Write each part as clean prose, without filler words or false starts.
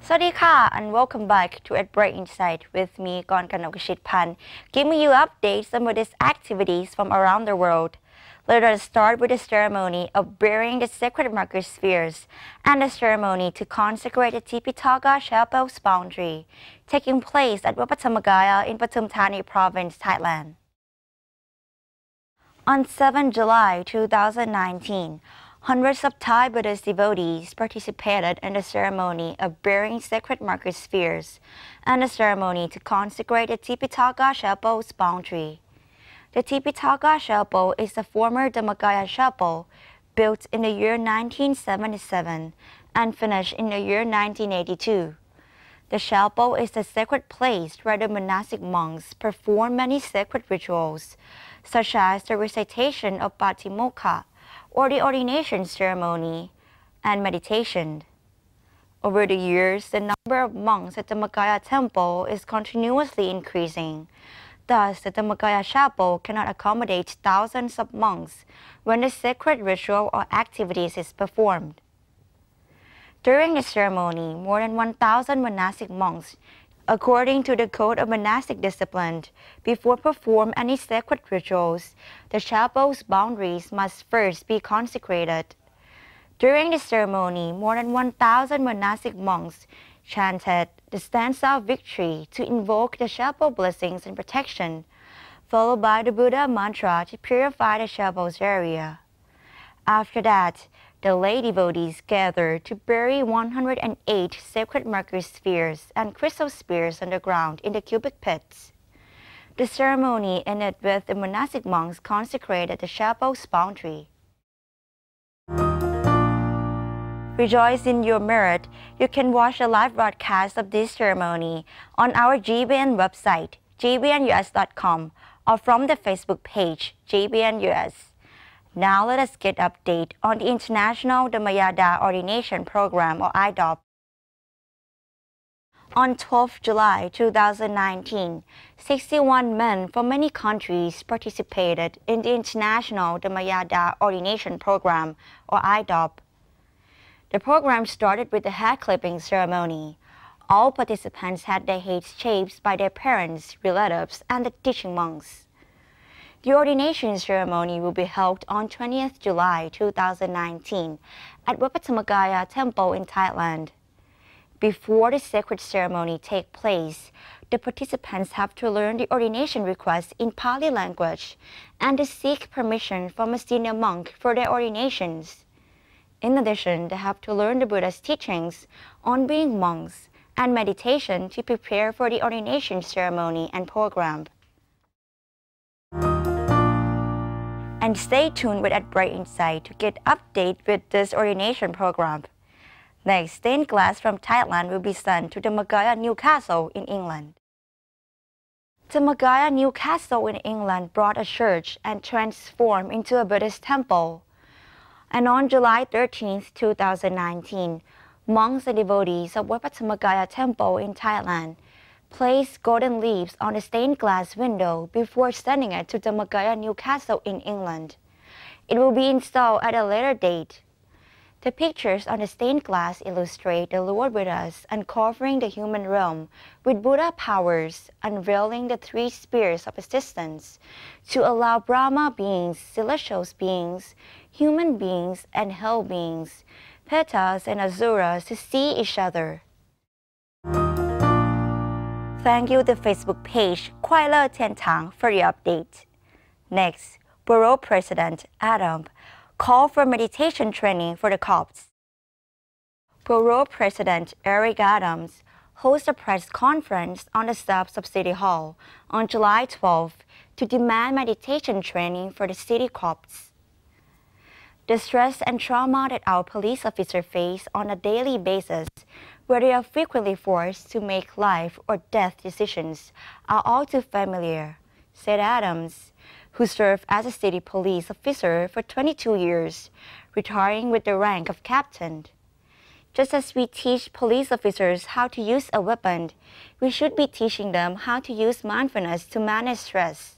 สวัสดีค่ะ and welcome back to A Bright Insight with me กรกนกชิตพันธ์ giving you updates on Buddhist activities from around the world. Let us start with the ceremony of burying the sacred marker spheres and the ceremony to consecrate the Tipitaka Chapel's boundary, taking place at Wat Patthamagaya in Pathum Thani Province, Thailand. On 7 July 2019, hundreds of Thai Buddhist devotees participated in the ceremony of burying sacred marker spheres and the ceremony to consecrate the Tipitaka Chapel's boundary. The Tipitaka Chapel is the former Dhammagaya Chapel, built in the year 1977 and finished in the year 1982. The chapel is the sacred place where the monastic monks perform many sacred rituals, such as the recitation of Patimokkha, or the ordination ceremony, and meditation. Over the years, the number of monks at the Dhammagaya temple is continuously increasing. Thus, the Dhammagaya chapel cannot accommodate thousands of monks when the sacred ritual or activities is performed. During the ceremony, more than 1,000 monastic monks, according to the Code of Monastic Discipline, before perform any sacred rituals, the chapel's boundaries must first be consecrated. During the ceremony, more than 1,000 monastic monks chanted the stanza of victory to invoke the chapel blessings and protection, followed by the Buddha mantra to purify the chapel's area. After that, the lay devotees gather to bury 108 sacred marker spheres and crystal spears underground in the cubic pits. The ceremony ended with the monastic monks consecrated the chapel's boundary. Rejoice in your merit. You can watch a live broadcast of this ceremony on our GBN website, gbnus.com, or from the Facebook page, GBNUS. Now let us get update on the International Dhammayada Ordination Program, or IDOP. On 12 July 2019, 61 men from many countries participated in the International Dhammayada Ordination Program, or IDOP. The program started with the head clipping ceremony. All participants had their heads shaved by their parents, relatives, and the teaching monks. The ordination ceremony will be held on 20th July 2019 at Wat Patthamagaya Temple in Thailand. Before the sacred ceremony takes place, the participants have to learn the ordination request in Pali language and to seek permission from a senior monk for their ordinations. In addition, they have to learn the Buddha's teachings on being monks and meditation to prepare for the ordination ceremony and program. And stay tuned with At Bright Insight to get update with this ordination program. Next, stained glass from Thailand will be sent to Dhammagaya Newcastle in England. Dhammagaya Newcastle in England brought a church and transformed into a Buddhist temple. And on July 13, 2019, monks and devotees of Wat Patthamagaya Temple in Thailand placed golden leaves on the stained glass window before sending it to Dhammagaya Newcastle in England. It will be installed at a later date. The pictures on the stained glass illustrate the Lord with us uncovering the human realm with Buddha powers, unveiling the three spheres of existence to allow Brahma beings, celestial beings, human beings, and hell beings, Petas and Asuras to see each other. Thank you to the Facebook page Khoai Le Thiên Thang for the update. Next, Bureau President Adam called for meditation training for the Copts. Bureau President Eric Adams hosted a press conference on the steps of City Hall on July 12 to demand meditation training for the city Copts. The stress and trauma that our police officers face on a daily basis, where they are frequently forced to make life or death decisions, are all too familiar, said Adams, who served as a city police officer for 22 years, retiring with the rank of captain. Just as we teach police officers how to use a weapon, we should be teaching them how to use mindfulness to manage stress.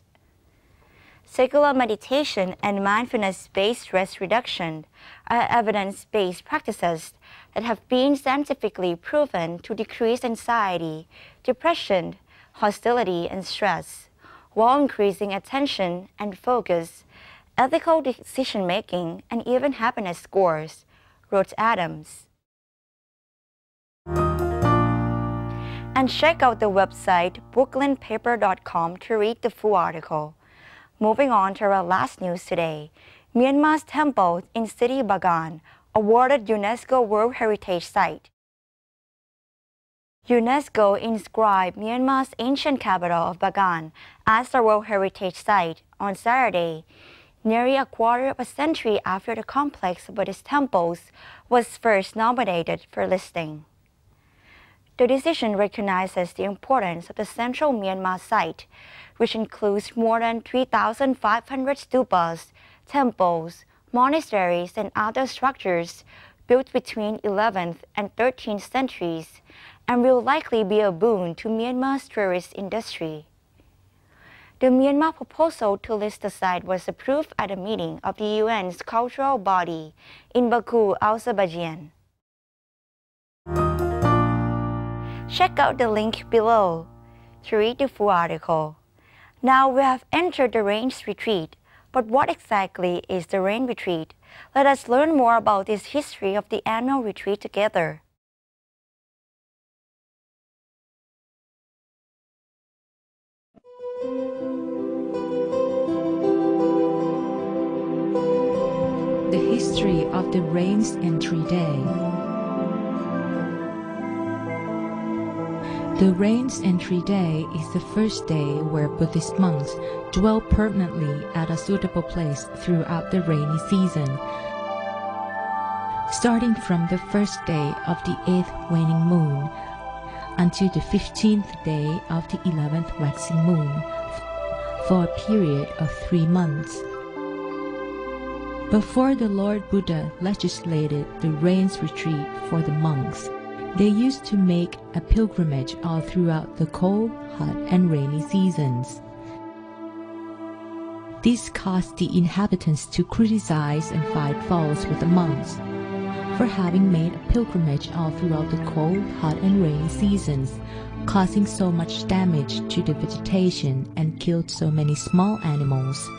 Secular meditation and mindfulness-based stress reduction are evidence-based practices that have been scientifically proven to decrease anxiety, depression, hostility, and stress, while increasing attention and focus, ethical decision-making, and even happiness scores, wrote Adams. And check out the website brooklynpaper.com to read the full article. Moving on to our last news today, Myanmar's temple in city Bagan awarded UNESCO World Heritage Site. UNESCO inscribed Myanmar's ancient capital of Bagan as a World Heritage Site on Saturday, nearly a quarter of a century after the complex Buddhist temples was first nominated for listing. The decision recognizes the importance of the central Myanmar site, which includes more than 3,500 stupas, temples, monasteries, and other structures built between 11th and 13th centuries, and will likely be a boon to Myanmar's tourist industry. The Myanmar proposal to list the site was approved at a meeting of the UN's cultural body in Baku, Azerbaijan. Check out the link below to read the full article. Now we have entered the Rains Retreat, but what exactly is the Rain Retreat? Let us learn more about this history of the annual retreat together. The history of the Rains Entry Day. The Rains Entry Day is the first day where Buddhist monks dwell permanently at a suitable place throughout the rainy season, starting from the first day of the 8th waning moon until the 15th day of the 11th waxing moon, for a period of 3 months. Before the Lord Buddha legislated the Rains Retreat for the monks, they used to make a pilgrimage all throughout the cold, hot, and rainy seasons. This caused the inhabitants to criticize and find fault with the monks for having made a pilgrimage all throughout the cold, hot, and rainy seasons, causing so much damage to the vegetation and killed so many small animals.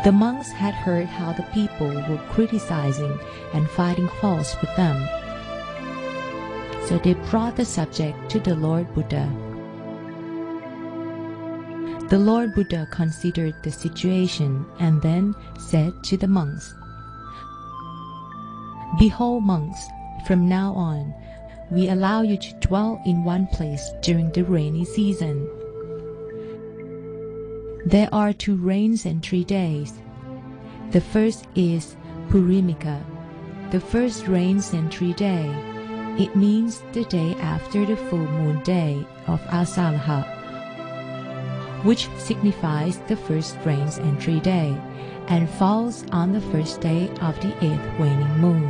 The monks had heard how the people were criticizing and finding fault with them, so they brought the subject to the Lord Buddha. The Lord Buddha considered the situation and then said to the monks, "Behold, monks, from now on, we allow you to dwell in one place during the rainy season. There are 2 Rains Entry days. The first is Purimika, the first Rains Entry day. It means the day after the full moon day of Asalha, which signifies the first Rains Entry day, and falls on the first day of the 8th waning moon.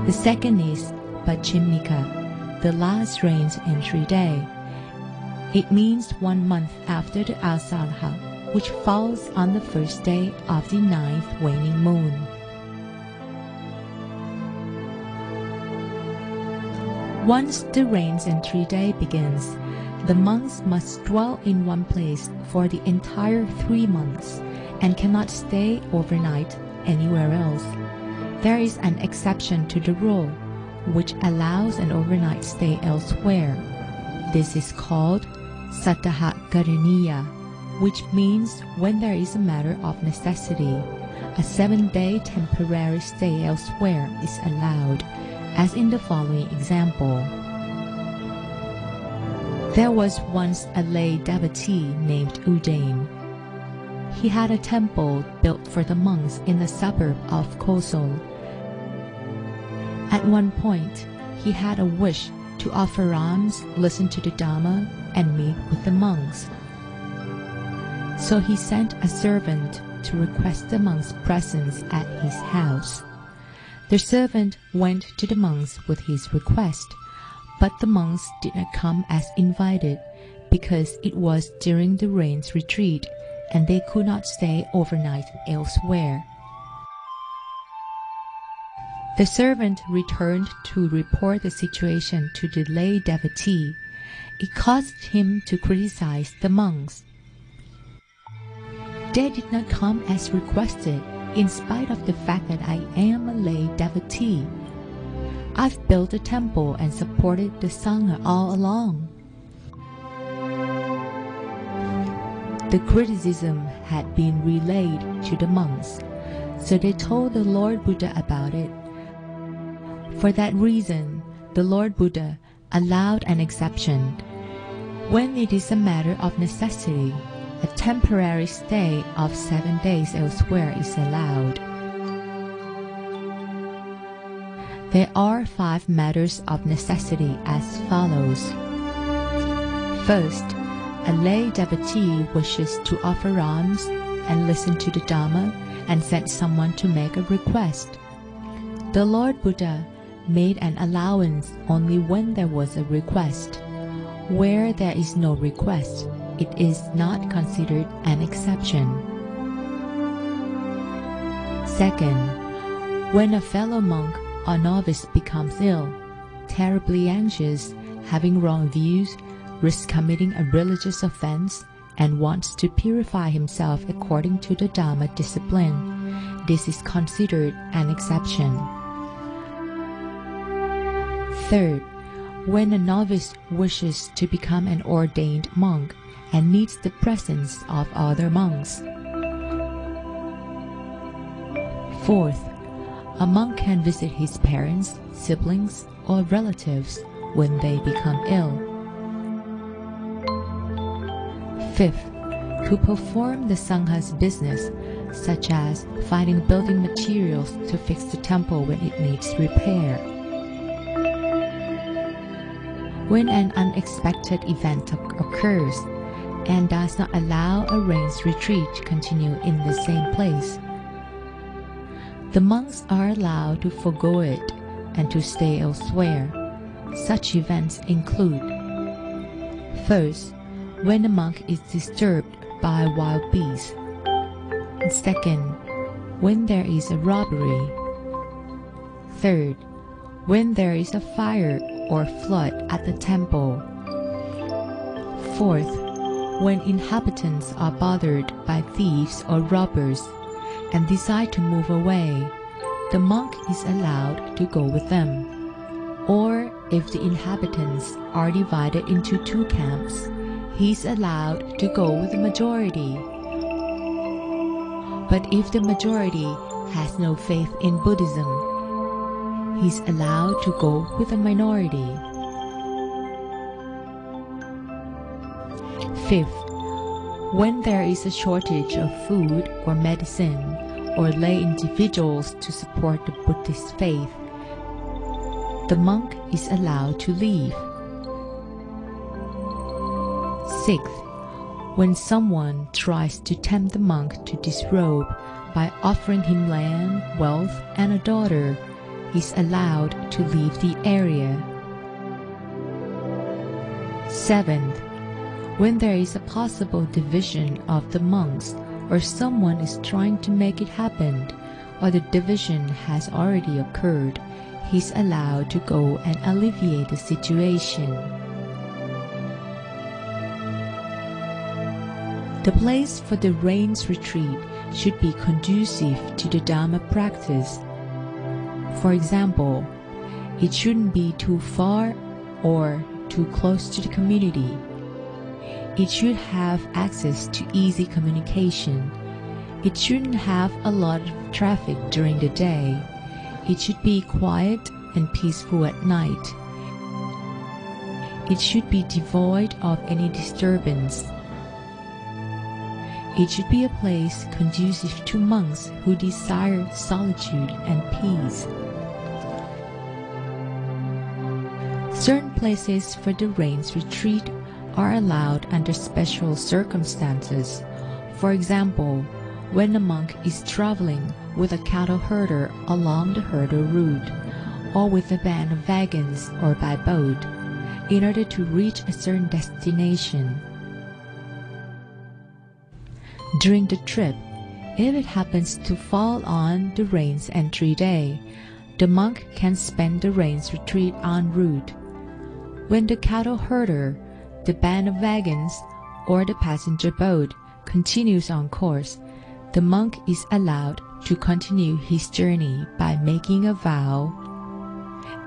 The second is Pachimnika, the last Rains Entry day. It means 1 month after the Asalha, which falls on the first day of the 9th waning moon. Once the Rains Entry day begins, the monks must dwell in one place for the entire 3 months and cannot stay overnight anywhere else. There is an exception to the rule, which allows an overnight stay elsewhere. This is called Sattaha Karaniya, which means when there is a matter of necessity, a 7-day temporary stay elsewhere is allowed, as in the following example. There was once a lay devotee named Udain. He had a temple built for the monks in the suburb of Kosol. At one point, he had a wish to offer alms, listen to the Dhamma, and meet with the monks. So he sent a servant to request the monks' presence at his house. The servant went to the monks with his request, But the monks did not come as invited, because it was during the rain's retreat, and they could not stay overnight elsewhere. The servant returned to report the situation to the lay devotee. It caused him to criticize the monks. They did not come as requested, in spite of the fact that I am a lay devotee. I've built a temple and supported the Sangha all along. The criticism had been relayed to the monks, so they told the Lord Buddha about it. For that reason, the Lord Buddha allowed an exception. When it is a matter of necessity, a temporary stay of 7 days elsewhere is allowed. There are 5 matters of necessity as follows. First, a lay devotee wishes to offer alms and listen to the Dhamma and send someone to make a request. The Lord Buddha made an allowance only when there was a request. Where there is no request, it is not considered an exception. Second, when a fellow monk or novice becomes ill, terribly anxious, having wrong views, risks committing a religious offense, and wants to purify himself according to the Dhamma discipline, this is considered an exception. Third, when a novice wishes to become an ordained monk and needs the presence of other monks. Fourth, a monk can visit his parents, siblings, or relatives when they become ill. Fifth, to perform the Sangha's business, such as finding building materials to fix the temple when it needs repair. When an unexpected event occurs and does not allow a rain's retreat to continue in the same place, the monks are allowed to forgo it and to stay elsewhere. Such events include: first, when a monk is disturbed by wild beasts; second, when there is a robbery; third, when there is a fire or flood at the temple; fourth, when inhabitants are bothered by thieves or robbers and decide to move away, the monk is allowed to go with them. Or if the inhabitants are divided into 2 camps, he is allowed to go with the majority. But if the majority has no faith in Buddhism, he is allowed to go with the minority. Fifth, when there is a shortage of food or medicine, or lay individuals to support the Buddhist faith, the monk is allowed to leave. Sixth, when someone tries to tempt the monk to disrobe by offering him land, wealth, and a daughter, he is allowed to leave the area. Seventh, when there is a possible division of the monks, or someone is trying to make it happen, or the division has already occurred, he is allowed to go and alleviate the situation. The place for the rain's retreat should be conducive to the Dhamma practice. For example, it shouldn't be too far or too close to the community. It should have access to easy communication. It shouldn't have a lot of traffic during the day. It should be quiet and peaceful at night. It should be devoid of any disturbance. It should be a place conducive to monks who desire solitude and peace. Certain places for the rain's retreat are allowed under special circumstances. For example, when a monk is traveling with a cattle herder along the herder route, or with a band of wagons or by boat, in order to reach a certain destination. During the trip, if it happens to fall on the rains entry day, the monk can spend the rains retreat en route. When the cattle herder, the band of wagons, or the passenger boat continues on course, the monk is allowed to continue his journey by making a vow,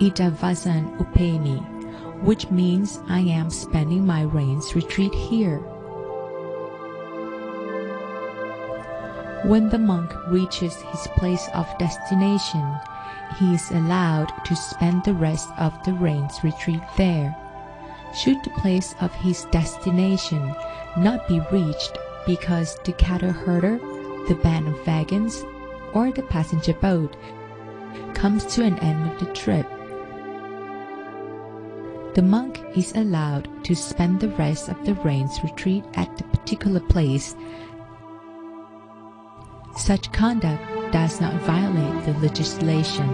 Itavasan Upemi, which means I am spending my rains retreat here. When the monk reaches his place of destination, he is allowed to spend the rest of the rains retreat there. Should the place of his destination not be reached because the cattle herder, the band of wagons, or the passenger boat comes to an end of the trip, the monk is allowed to spend the rest of the rains retreat at the particular place. Such conduct does not violate the legislation.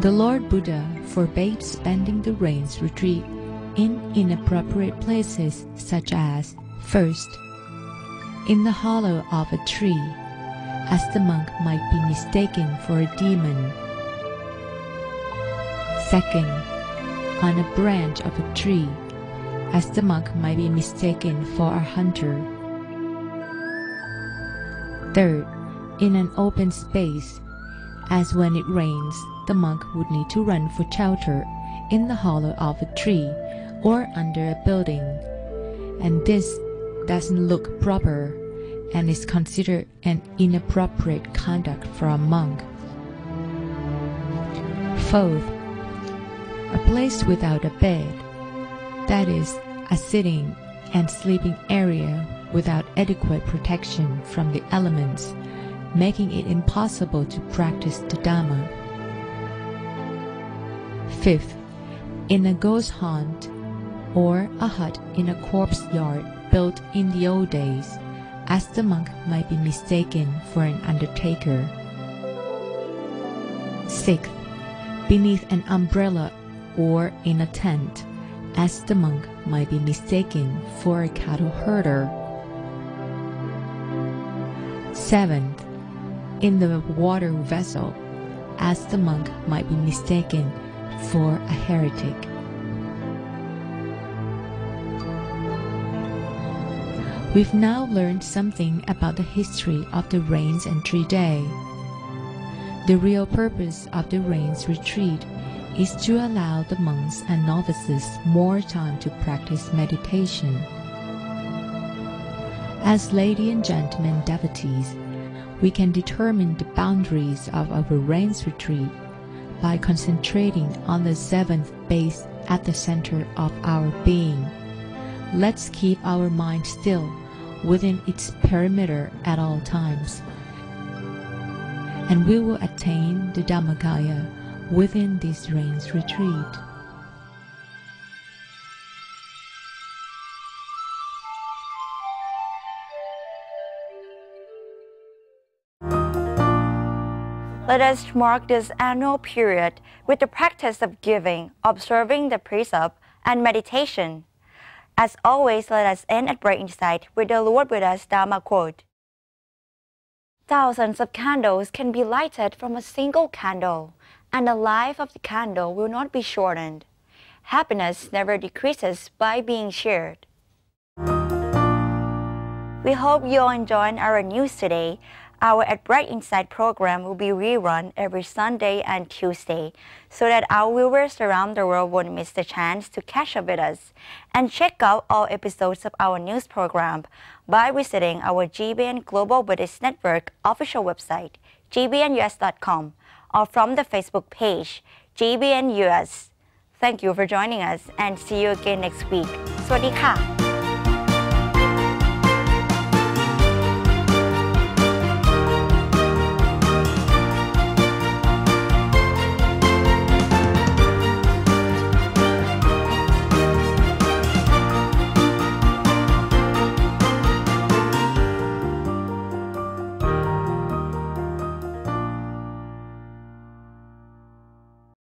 The Lord Buddha forbade spending the rains retreat in inappropriate places such as, first, in the hollow of a tree, as the monk might be mistaken for a demon. Second, on a branch of a tree, as the monk might be mistaken for a hunter. Third, in an open space, as when it rains, the monk would need to run for shelter in the hollow of a tree or under a building, and this doesn't look proper and is considered an inappropriate conduct for a monk. Fourth, a place without a bed, that is, a sitting and sleeping area without adequate protection from the elements, making it impossible to practice the Dhamma. Fifth, in a ghost haunt or a hut in a corpse yard built in the old days, as the monk might be mistaken for an undertaker. Sixth, beneath an umbrella or in a tent, as the monk might be mistaken for a cattle herder. Seventh, in the water vessel, as the monk might be mistaken for a heretic. We've now learned something about the history of the rains entry day. The real purpose of the rains retreat is to allow the monks and novices more time to practice meditation. As ladies and gentlemen devotees, we can determine the boundaries of our rains retreat by concentrating on the seventh base at the center of our being. Let's keep our mind still within its perimeter at all times, and we will attain the Dhammakaya within this rains retreat. Let us mark this annual period with the practice of giving, observing the precept, and meditation. As always, let us end at Bright Insight with the Lord Buddha's Dhamma quote. Thousands of candles can be lighted from a single candle, and the life of the candle will not be shortened. Happiness never decreases by being shared. We hope you'll enjoy our news today. Our At Bright Insight program will be rerun every Sunday and Tuesday so that our viewers around the world won't miss the chance to catch up with us. And check out all episodes of our news program by visiting our GBN Global Buddhist Network official website, gbnus.com, or from the Facebook page, GBN US. Thank you for joining us and see you again next week. สวัสดีค่ะ